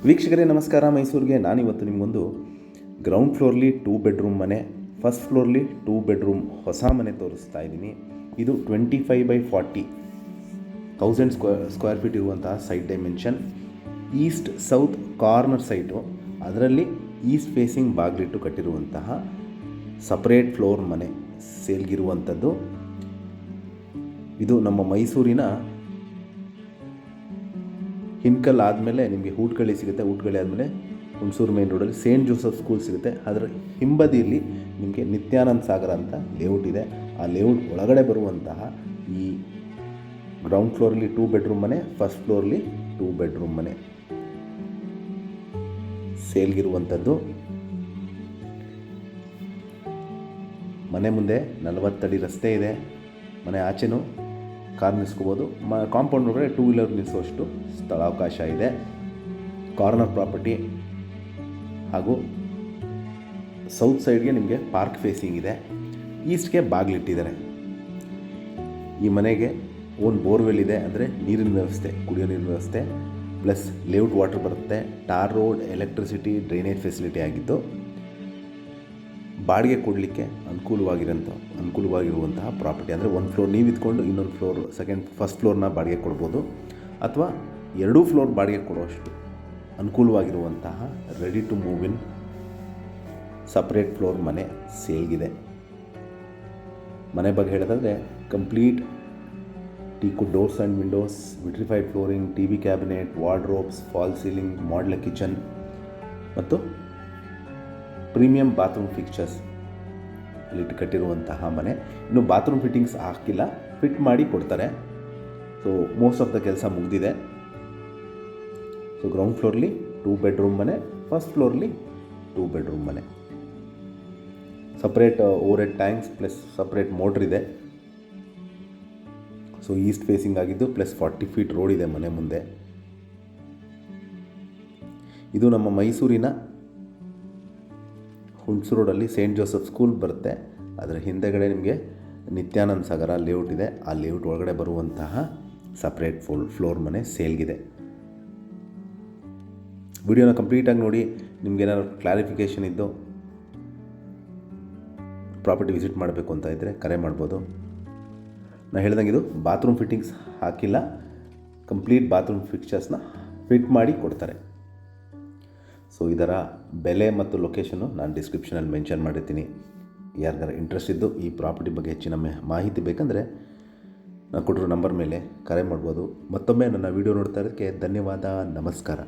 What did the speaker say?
ವೀಕ್ಷಕರೇ ನಮಸ್ಕಾರ. ಮೈಸೂರಿಗೆ ನಾನಿವತ್ತು ನಿಮಗೊಂದು ಗ್ರೌಂಡ್ ಫ್ಲೋರ್ಲಿ 2 ಬೆಡ್ರೂಮ್ ಮನೆ, ಫಸ್ಟ್ ಫ್ಲೋರ್ಲಿ 2 ಬೆಡ್ರೂಮ್ ಹೊಸ ಮನೆ ತೋರಿಸ್ತಾ ಇದ್ದೀನಿ. ಇದು 25/40 1000 ಸ್ಕ್ವೇರ್ ಫೀಟ್ ಇರುವಂತಹ site dimension, East south corner site. ಅದರಲ್ಲಿ ಈಸ್ಟ್ ಫೇಸಿಂಗ್ ಬಾಗಿಲಿಟ್ಟು ಕಟ್ಟಿರುವಂತಹ ಸಪ್ರೇಟ್ ಫ್ಲೋರ್ ಮನೆ ಸೇಲ್ಗಿರುವಂಥದ್ದು. ಇದು ನಮ್ಮ ಮೈಸೂರಿನ ಹಿನ್ಕಲ್ ಆದಮೇಲೆ ನಿಮಗೆ ಹೂಟ್ಗಳಿ ಸಿಗುತ್ತೆ. ಹೂಟ್ಗಳಿ ಆದಮೇಲೆ ಹುಣಸೂರು ಮೇನ್ ರೋಡಲ್ಲಿ ಸೇಂಟ್ ಜೋಸೆಫ್ ಸ್ಕೂಲ್ ಸಿಗುತ್ತೆ. ಅದರ ಹಿಂಬದಿಯಲ್ಲಿ ನಿಮಗೆ ನಿತ್ಯಾನಂದ ಸಾಗರ ಅಂತ ಲೇಔಟ್ ಇದೆ. ಆ ಲೇಔಟ್ ಒಳಗಡೆ ಬರುವಂತಹ ಈ ಗ್ರೌಂಡ್ ಫ್ಲೋರಲ್ಲಿ 2 ಬೆಡ್ರೂಮ್ ಮನೆ, ಫಸ್ಟ್ ಫ್ಲೋರ್ಲಿ 2 ಬೆಡ್ರೂಮ್ ಮನೆ ಸೇಲ್ಗಿರುವಂಥದ್ದು. ಮನೆ ಮುಂದೆ 40 ಅಡಿ ರಸ್ತೆ ಇದೆ. ಮನೆ ಆಚೆನೂ ಕಾರ್ ನಿಲ್ಲಿಸ್ಕೋಬೋದು. ಕಾಂಪೌಂಡ್ ಒಳಗಡೆ 2 ವೀಲರ್ ನಿಲ್ಲಿಸುವಷ್ಟು ಸ್ಥಳಾವಕಾಶ ಇದೆ. ಕಾರ್ನರ್ ಪ್ರಾಪರ್ಟಿ ಹಾಗೂ ಸೌತ್ ಸೈಡ್ಗೆ ನಿಮಗೆ ಪಾರ್ಕ್ ಫೇಸಿಂಗ್ ಇದೆ. ಈಸ್ಟ್ಗೆ ಬಾಗಿಲಿಟ್ಟಿದ್ದಾರೆ. ಈ ಮನೆಗೆ ಓನ್ ಬೋರ್ವೆಲ್ ಇದೆ, ಅಂದರೆ ನೀರಿನ ವ್ಯವಸ್ಥೆ, ಕುಡಿಯೋ ನೀರಿನ ವ್ಯವಸ್ಥೆ, ಪ್ಲಸ್ ಲೇಔಟ್ ವಾಟರ್ ಬರುತ್ತೆ. Tar road, electricity, drainage facility ಆಗಿದ್ದು ಬಾಡಿಗೆ ಕೊಡಲಿಕ್ಕೆ ಅನುಕೂಲವಾಗಿರುವಂತಹ ಪ್ರಾಪರ್ಟಿ. ಅಂದರೆ ಒಂದು ಫ್ಲೋರ್ ನೀವು ಇದ್ಕೊಂಡು ಇನ್ನೊಂದು ಫ್ಲೋರ್ ಫಸ್ಟ್ ಫ್ಲೋರ್ನ ಬಾಡಿಗೆ ಕೊಡ್ಬೋದು, ಅಥವಾ 2 ಫ್ಲೋರ್ ಬಾಡಿಗೆ ಕೊಡುವಷ್ಟು ಅನುಕೂಲವಾಗಿರುವಂತಹ ready to move in separate floor ಮನೆ ಸೇಲ್ಗಿದೆ. ಮನೆ ಬಗ್ಗೆ ಹೇಳೋದಾದರೆ complete teak doors and windows, vitrified flooring, T V cabinet, wardrobes, fall ceiling, modular kitchen ಮತ್ತು ಪ್ರೀಮಿಯಂ ಬಾತ್ರೂಮ್ ಫಿಕ್ಚರ್ಸ್ ಅಲ್ಲಿಟ್ಟು ಕಟ್ಟಿರುವಂತಹ ಮನೆ. ಇನ್ನು ಬಾತ್ರೂಮ್ ಫಿಟ್ಟಿಂಗ್ಸ್ ಹಾಕಿಲ್ಲ, ಫಿಟ್ ಮಾಡಿ ಕೊಡ್ತಾರೆ. ಸೊ ಮೋಸ್ಟ್ ಆಫ್ ದ ಕೆಲಸ ಮುಗಿದಿದೆ. ಸೊ ಗ್ರೌಂಡ್ ಫ್ಲೋರ್ಲಿ 2 ಬೆಡ್ರೂಮ್ ಮನೆ, ಫಸ್ಟ್ ಫ್ಲೋರ್ಲಿ 2 ಬೆಡ್ರೂಮ್ ಮನೆ. Separate overhead tanks plus separate motor ಇದೆ. ಸೊ ಈಸ್ಟ್ ಫೇಸಿಂಗ್ ಆಗಿದ್ದು ಪ್ಲಸ್ 40 ಫೀಟ್ ರೋಡ್ ಇದೆ ಮನೆ ಮುಂದೆ. ಇದು ನಮ್ಮ ಮೈಸೂರಿನ ಹುಣಸೂರು ರೋಡಲ್ಲಿ ಸೇಂಟ್ ಜೋಸೆಫ್ ಸ್ಕೂಲ್ ಬರುತ್ತೆ. ಅದರ ಹಿಂದೆಗಡೆ ನಿಮಗೆ ನಿತ್ಯಾನಂದ ಸಾಗರ ಲೇಔಟ್ ಇದೆ. ಆ ಲೇಔಟ್ ಒಳಗಡೆ ಬರುವಂತಹ ಸಪ್ರೇಟ್ ಫ್ಲೋರ್ ಮನೆ ಸೇಲ್ಗಿದೆ. ವಿಡಿಯೋನ ಕಂಪ್ಲೀಟಾಗಿ ನೋಡಿ. ನಿಮ್ಗೇನಾದ್ರು ಕ್ಲಾರಿಫಿಕೇಷನ್ ಇದ್ದು ಪ್ರಾಪರ್ಟಿ ವಿಸಿಟ್ ಮಾಡಬೇಕು ಅಂತ ಇದ್ದರೆ ಕರೆ ಮಾಡ್ಬೋದು. ನಾನು ಹೇಳ್ದಂಗೆ ಇದು ಬಾತ್ರೂಮ್ ಫಿಟ್ಟಿಂಗ್ಸ್ ಹಾಕಿಲ್ಲ, ಕಂಪ್ಲೀಟ್ ಬಾತ್ರೂಮ್ ಫಿಕ್ಚರ್ಸ್ನ ಫಿಟ್ ಮಾಡಿ ಕೊಡ್ತಾರೆ. ಸೊ ಇದರ ಬೆಲೆ ಮತ್ತು ಲೊಕೇಶನ್ನು ನಾನು ಡಿಸ್ಕ್ರಿಪ್ಷನಲ್ಲಿ ಮೆನ್ಷನ್ ಮಾಡಿರ್ತೀನಿ. ಯಾರಿಗಾರ ಇಂಟ್ರೆಸ್ಟ್ ಇದ್ದು ಈ ಪ್ರಾಪರ್ಟಿ ಬಗ್ಗೆ ಹೆಚ್ಚಿನ ಮಾಹಿತಿ ಬೇಕಂದರೆ ನಾನು ಕೊಟ್ಟಿರೋ ನಂಬರ್ ಮೇಲೆ ಕರೆ ಮಾಡ್ಬೋದು. ಮತ್ತೊಮ್ಮೆ ನನ್ನ ವಿಡಿಯೋ ನೋಡ್ತಾ ಇರೋದಕ್ಕೆ ಧನ್ಯವಾದ. ನಮಸ್ಕಾರ.